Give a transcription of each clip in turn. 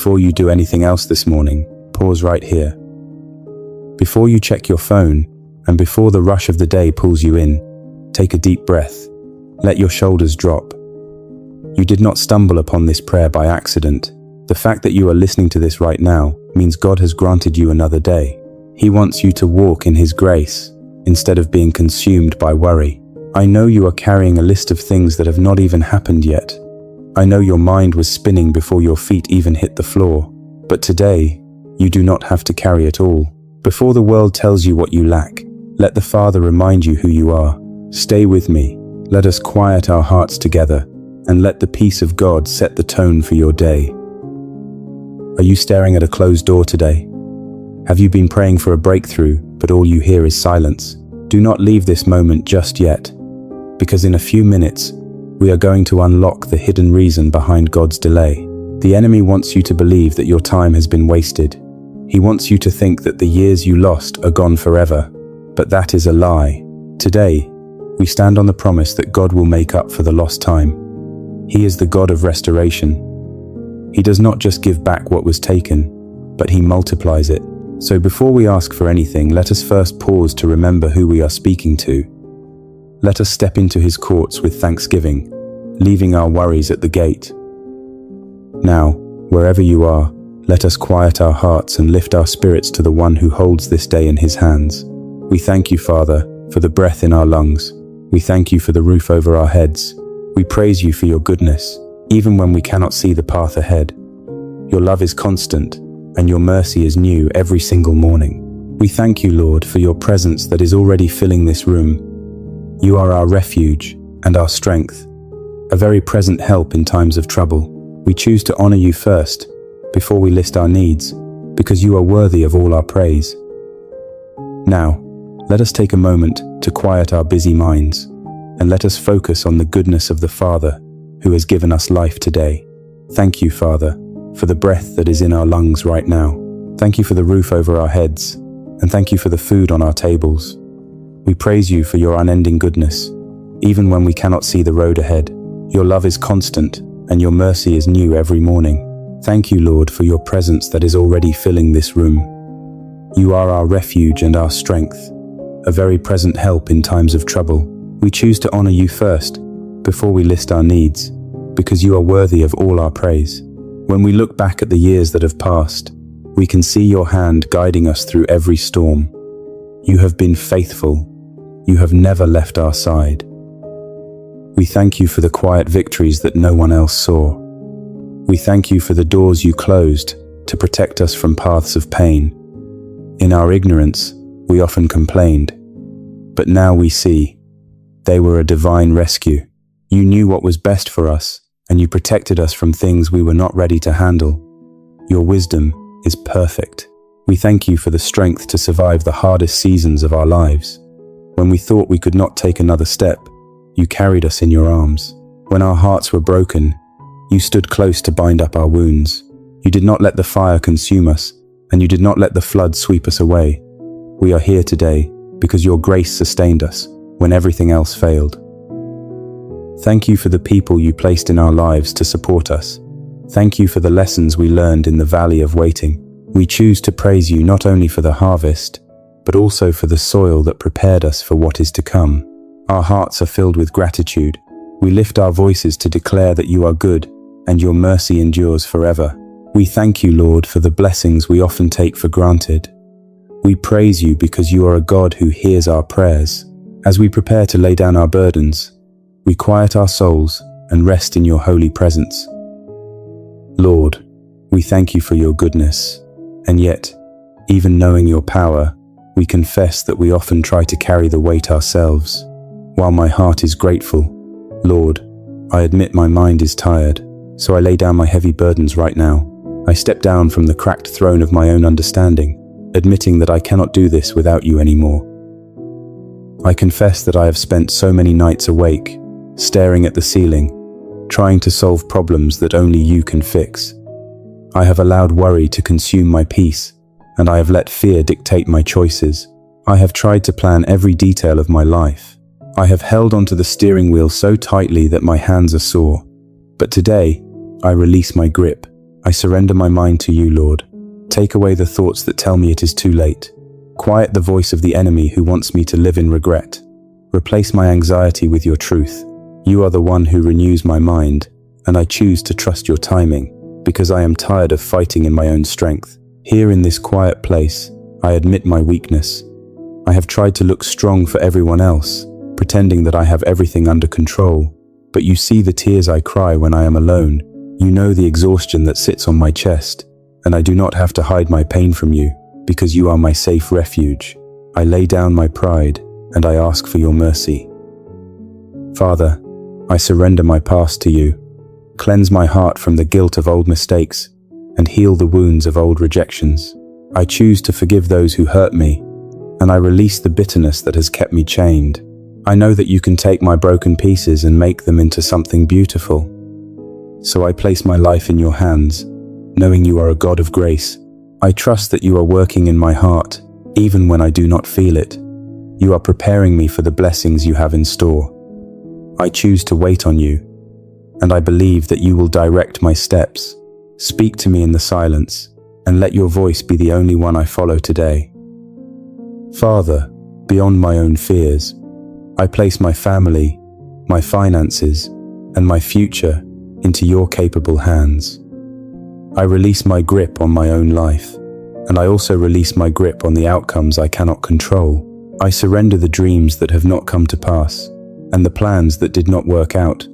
before you do anything else this morning, pause right here. Before you check your phone, and before the rush of the day pulls you in, take a deep breath. Let your shoulders drop. You did not stumble upon this prayer by accident. The fact that you are listening to this right now means God has granted you another day. He wants you to walk in His grace, instead of being consumed by worry. I know you are carrying a list of things that have not even happened yet. I know your mind was spinning before your feet even hit the floor. But today, you do not have to carry it all. Before the world tells you what you lack, let the Father remind you who you are. Stay with me. Let us quiet our hearts together, and let the peace of God set the tone for your day. Are you staring at a closed door today? Have you been praying for a breakthrough, but all you hear is silence? Do not leave this moment just yet, because in a few minutes, we are going to unlock the hidden reason behind God's delay. The enemy wants you to believe that your time has been wasted. He wants you to think that the years you lost are gone forever, but that is a lie. Today, we stand on the promise that God will make up for the lost time. He is the God of restoration. He does not just give back what was taken, but He multiplies it. So before we ask for anything, let us first pause to remember who we are speaking to. Let us step into His courts with thanksgiving, leaving our worries at the gate. Now, wherever you are, let us quiet our hearts and lift our spirits to the one who holds this day in His hands. We thank you, Father, for the breath in our lungs. We thank you for the roof over our heads. We praise you for your goodness, even when we cannot see the path ahead. Your love is constant, and your mercy is new every single morning. We thank you, Lord, for your presence that is already filling this room. You are our refuge and our strength, a very present help in times of trouble. We choose to honor you first, before we list our needs, because you are worthy of all our praise. Now, let us take a moment to quiet our busy minds, and let us focus on the goodness of the Father who has given us life today. Thank you, Father, for the breath that is in our lungs right now. Thank you for the roof over our heads, and thank you for the food on our tables. We praise you for your unending goodness, even when we cannot see the road ahead. Your love is constant, and your mercy is new every morning. Thank you, Lord, for your presence that is already filling this room. You are our refuge and our strength, a very present help in times of trouble. We choose to honor you first, before we list our needs, because you are worthy of all our praise. When we look back at the years that have passed, we can see your hand guiding us through every storm. You have been faithful. You have never left our side. We thank you for the quiet victories that no one else saw. We thank you for the doors you closed to protect us from paths of pain. In our ignorance, we often complained, but now we see they were a divine rescue. You knew what was best for us, and you protected us from things we were not ready to handle. Your wisdom is perfect. We thank you for the strength to survive the hardest seasons of our lives. When we thought we could not take another step, you carried us in your arms. When our hearts were broken, you stood close to bind up our wounds. You did not let the fire consume us, and you did not let the flood sweep us away. We are here today because your grace sustained us when everything else failed. Thank you for the people you placed in our lives to support us. Thank you for the lessons we learned in the valley of waiting. We choose to praise you not only for the harvest, but also for the soil that prepared us for what is to come. Our hearts are filled with gratitude. We lift our voices to declare that you are good and your mercy endures forever. We thank you, Lord, for the blessings we often take for granted. We praise you because you are a God who hears our prayers. As we prepare to lay down our burdens, we quiet our souls and rest in your holy presence. Lord, we thank you for your goodness, and yet, even knowing your power, we confess that we often try to carry the weight ourselves. While my heart is grateful, Lord, I admit my mind is tired, so I lay down my heavy burdens right now. I step down from the cracked throne of my own understanding, admitting that I cannot do this without you anymore. I confess that I have spent so many nights awake, staring at the ceiling, trying to solve problems that only you can fix. I have allowed worry to consume my peace, and I have let fear dictate my choices. I have tried to plan every detail of my life. I have held onto the steering wheel so tightly that my hands are sore. But today, I release my grip, I surrender my mind to you, Lord. Take away the thoughts that tell me it is too late. Quiet the voice of the enemy who wants me to live in regret. Replace my anxiety with your truth. You are the one who renews my mind, and I choose to trust your timing, because I am tired of fighting in my own strength. Here in this quiet place, I admit my weakness. I have tried to look strong for everyone else, pretending that I have everything under control. But you see the tears I cry when I am alone. You know the exhaustion that sits on my chest, and I do not have to hide my pain from you, because you are my safe refuge. I lay down my pride, and I ask for your mercy. Father, I surrender my past to you. Cleanse my heart from the guilt of old mistakes, and heal the wounds of old rejections. I choose to forgive those who hurt me, and I release the bitterness that has kept me chained. I know that you can take my broken pieces and make them into something beautiful. So I place my life in your hands, knowing you are a God of grace. I trust that you are working in my heart, even when I do not feel it. You are preparing me for the blessings you have in store. I choose to wait on you, and I believe that you will direct my steps. Speak to me in the silence, and let your voice be the only one I follow today. Father, beyond my own fears, I place my family, my finances, and my future into your capable hands. I release my grip on my own life, and I also release my grip on the outcomes I cannot control. I surrender the dreams that have not come to pass, and the plans that did not work out,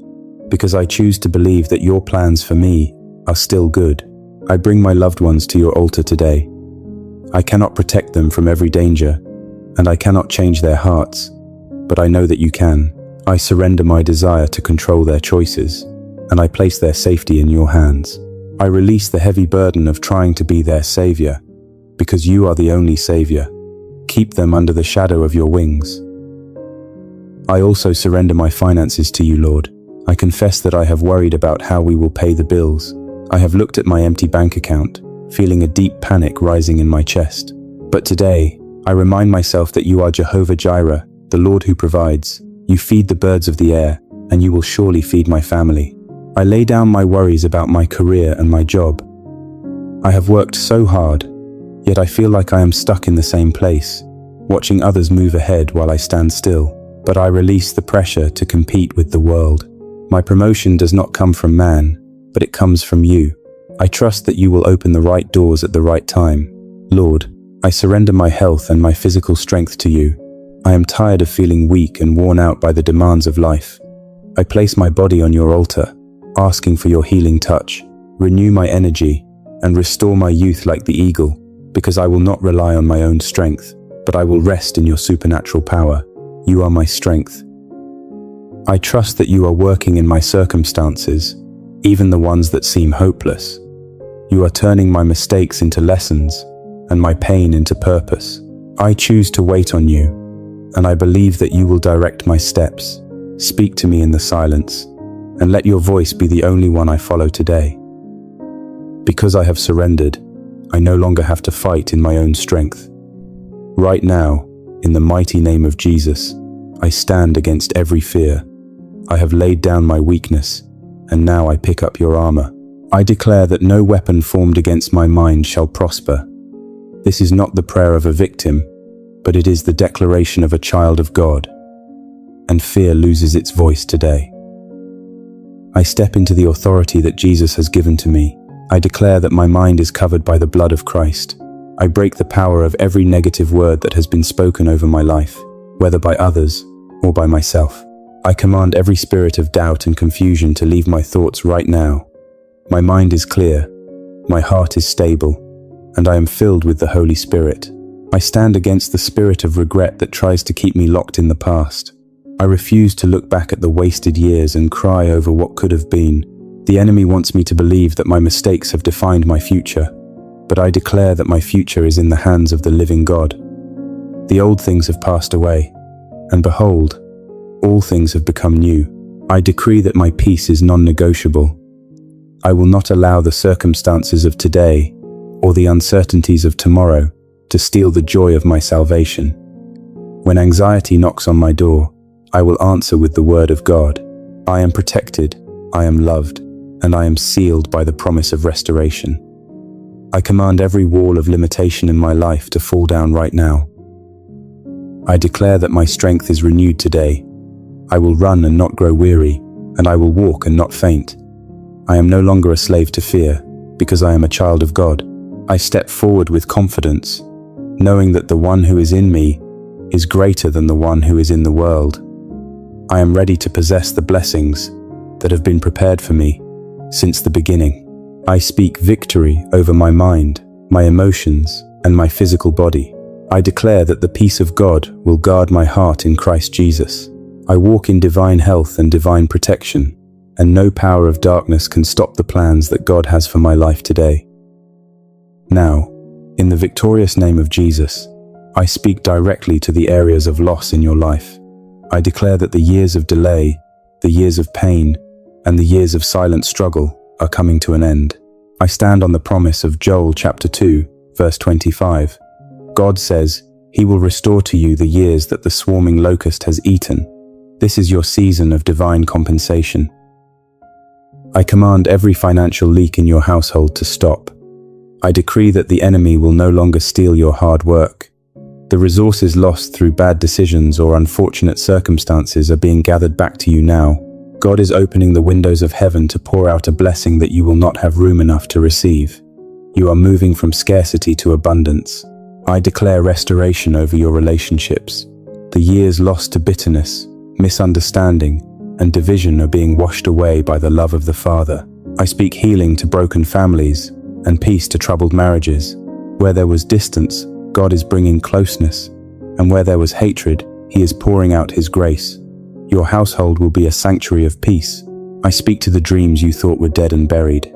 because I choose to believe that your plans for me are still good. I bring my loved ones to your altar today. I cannot protect them from every danger, and I cannot change their hearts, but I know that you can. I surrender my desire to control their choices, and I place their safety in your hands. I release the heavy burden of trying to be their savior, because you are the only savior. Keep them under the shadow of your wings. I also surrender my finances to you, Lord. I confess that I have worried about how we will pay the bills. I have looked at my empty bank account, feeling a deep panic rising in my chest. But today, I remind myself that you are Jehovah Jireh, the Lord who provides. You feed the birds of the air, and you will surely feed my family. I lay down my worries about my career and my job. I have worked so hard, yet I feel like I am stuck in the same place, watching others move ahead while I stand still. But I release the pressure to compete with the world. My promotion does not come from man, but it comes from you. I trust that you will open the right doors at the right time. Lord, I surrender my health and my physical strength to you. I am tired of feeling weak and worn out by the demands of life. I place my body on your altar, asking for your healing touch. Renew my energy and restore my youth like the eagle, because I will not rely on my own strength, but I will rest in your supernatural power. You are my strength. I trust that you are working in my circumstances, even the ones that seem hopeless. You are turning my mistakes into lessons and my pain into purpose. I choose to wait on you, and I believe that you will direct my steps. Speak to me in the silence, and let your voice be the only one I follow today. Because I have surrendered, I no longer have to fight in my own strength. Right now, in the mighty name of Jesus, I stand against every fear. I have laid down my weakness, and now I pick up your armor. I declare that no weapon formed against my mind shall prosper. This is not the prayer of a victim, but it is the declaration of a child of God. And fear loses its voice today. I step into the authority that Jesus has given to me. I declare that my mind is covered by the blood of Christ. I break the power of every negative word that has been spoken over my life, whether by others or by myself. I command every spirit of doubt and confusion to leave my thoughts right now. My mind is clear, my heart is stable, and I am filled with the Holy Spirit. I stand against the spirit of regret that tries to keep me locked in the past. I refuse to look back at the wasted years and cry over what could have been. The enemy wants me to believe that my mistakes have defined my future, but I declare that my future is in the hands of the living God. The old things have passed away, and behold, all things have become new. I decree that my peace is non-negotiable. I will not allow the circumstances of today or the uncertainties of tomorrow to steal the joy of my salvation. When anxiety knocks on my door, I will answer with the word of God. I am protected, I am loved, and I am sealed by the promise of restoration. I command every wall of limitation in my life to fall down right now. I declare that my strength is renewed today. I will run and not grow weary, and I will walk and not faint. I am no longer a slave to fear, because I am a child of God. I step forward with confidence, knowing that the one who is in me is greater than the one who is in the world. I am ready to possess the blessings that have been prepared for me since the beginning. I speak victory over my mind, my emotions, and my physical body. I declare that the peace of God will guard my heart in Christ Jesus. I walk in divine health and divine protection, and no power of darkness can stop the plans that God has for my life today. Now, in the victorious name of Jesus, I speak directly to the areas of loss in your life. I declare that the years of delay, the years of pain, and the years of silent struggle are coming to an end. I stand on the promise of Joel chapter 2, verse 25. God says, He will restore to you the years that the swarming locust has eaten. This is your season of divine compensation. I command every financial leak in your household to stop. I decree that the enemy will no longer steal your hard work. The resources lost through bad decisions or unfortunate circumstances are being gathered back to you now. God is opening the windows of heaven to pour out a blessing that you will not have room enough to receive. You are moving from scarcity to abundance. I declare restoration over your relationships. The years lost to bitterness, misunderstanding, and division are being washed away by the love of the Father. I speak healing to broken families and peace to troubled marriages. Where there was distance, God is bringing closeness, and where there was hatred, He is pouring out His grace. Your household will be a sanctuary of peace. I speak to the dreams you thought were dead and buried.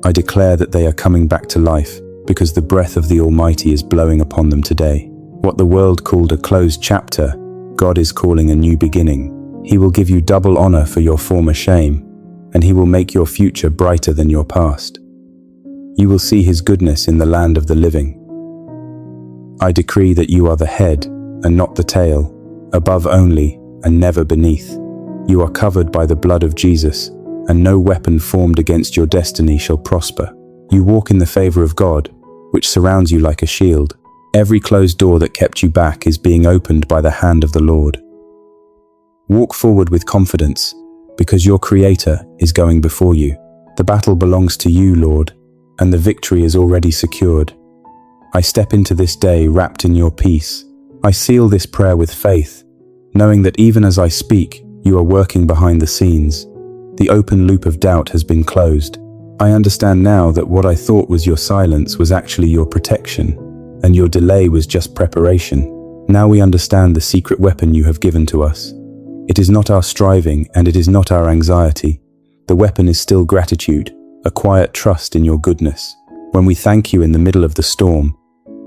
I declare that they are coming back to life, because the breath of the Almighty is blowing upon them today. What the world called a closed chapter, God is calling a new beginning. He will give you double honor for your former shame, and He will make your future brighter than your past. You will see His goodness in the land of the living. I decree that you are the head and not the tail, above only and never beneath. You are covered by the blood of Jesus, and no weapon formed against your destiny shall prosper. You walk in the favor of God, which surrounds you like a shield. Every closed door that kept you back is being opened by the hand of the Lord. Walk forward with confidence, because your Creator is going before you. The battle belongs to you, Lord, and the victory is already secured. I step into this day wrapped in your peace. I seal this prayer with faith, knowing that even as I speak, you are working behind the scenes. The open loop of doubt has been closed. I understand now that what I thought was your silence was actually your protection, and your delay was just preparation. Now we understand the secret weapon you have given to us. It is not our striving, and it is not our anxiety. The weapon is still gratitude, a quiet trust in your goodness. When we thank you in the middle of the storm,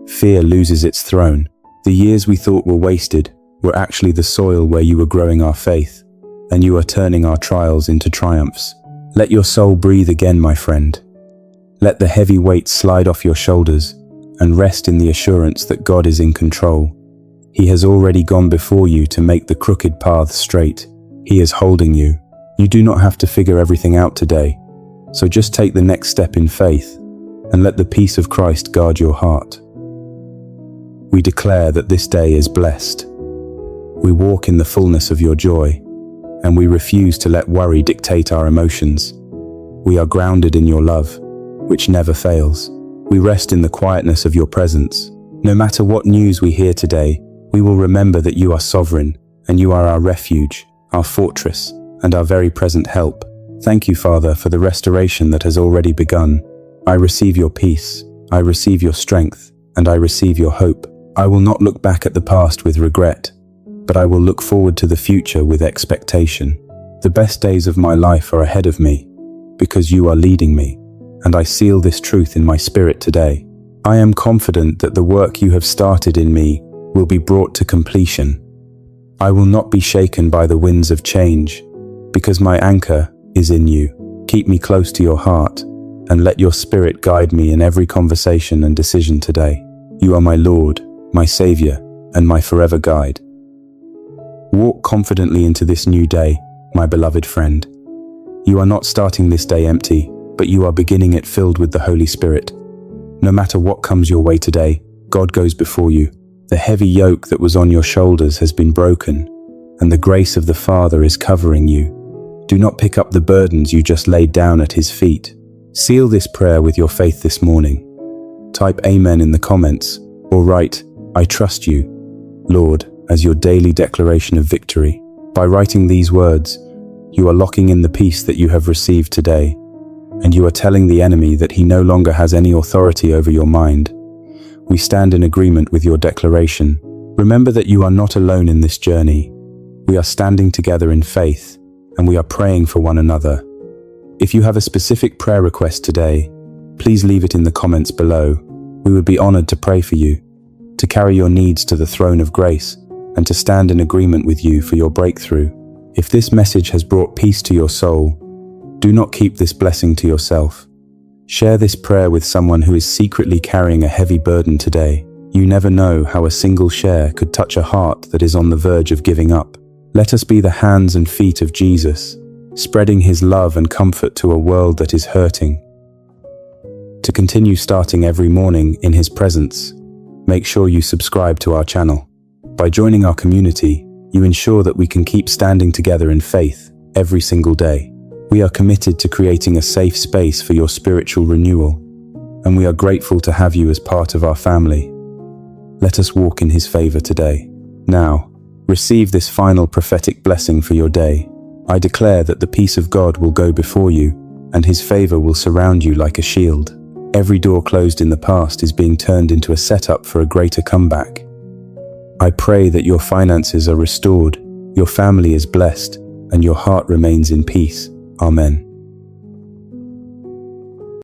fear loses its throne. The years we thought were wasted were actually the soil where you were growing our faith, and you are turning our trials into triumphs. Let your soul breathe again, my friend. Let the heavy weight slide off your shoulders and rest in the assurance that God is in control. He has already gone before you to make the crooked paths straight. He is holding you. You do not have to figure everything out today, so just take the next step in faith and let the peace of Christ guard your heart. We declare that this day is blessed. We walk in the fullness of your joy, and we refuse to let worry dictate our emotions. We are grounded in your love, which never fails. We rest in the quietness of your presence. No matter what news we hear today, we will remember that you are sovereign, and you are our refuge, our fortress, and our very present help. Thank you, Father, for the restoration that has already begun. I receive your peace, I receive your strength, and I receive your hope. I will not look back at the past with regret, but I will look forward to the future with expectation. The best days of my life are ahead of me, because you are leading me, and I seal this truth in my spirit today. I am confident that the work you have started in me will be brought to completion. I will not be shaken by the winds of change, because my anchor is in you. Keep me close to your heart, and let your spirit guide me in every conversation and decision today. You are my Lord, my Savior, and my forever guide. Walk confidently into this new day, my beloved friend. You are not starting this day empty, but you are beginning it filled with the Holy Spirit. No matter what comes your way today, God goes before you. The heavy yoke that was on your shoulders has been broken, and the grace of the Father is covering you. Do not pick up the burdens you just laid down at His feet. Seal this prayer with your faith this morning. Type Amen in the comments, or write, I trust you, Lord, as your daily declaration of victory. By writing these words, you are locking in the peace that you have received today, and you are telling the enemy that he no longer has any authority over your mind. We stand in agreement with your declaration. Remember that you are not alone in this journey. We are standing together in faith, and we are praying for one another. If you have a specific prayer request today, please leave it in the comments below. We would be honored to pray for you, to carry your needs to the throne of grace, and to stand in agreement with you for your breakthrough. If this message has brought peace to your soul, do not keep this blessing to yourself. Share this prayer with someone who is secretly carrying a heavy burden today. You never know how a single share could touch a heart that is on the verge of giving up. Let us be the hands and feet of Jesus, spreading His love and comfort to a world that is hurting. To continue starting every morning in His presence, make sure you subscribe to our channel. By joining our community, you ensure that we can keep standing together in faith every single day. We are committed to creating a safe space for your spiritual renewal, and we are grateful to have you as part of our family. Let us walk in His favor today. Now, receive this final prophetic blessing for your day. I declare that the peace of God will go before you, and His favor will surround you like a shield. Every door closed in the past is being turned into a setup for a greater comeback. I pray that your finances are restored, your family is blessed, and your heart remains in peace. Amen.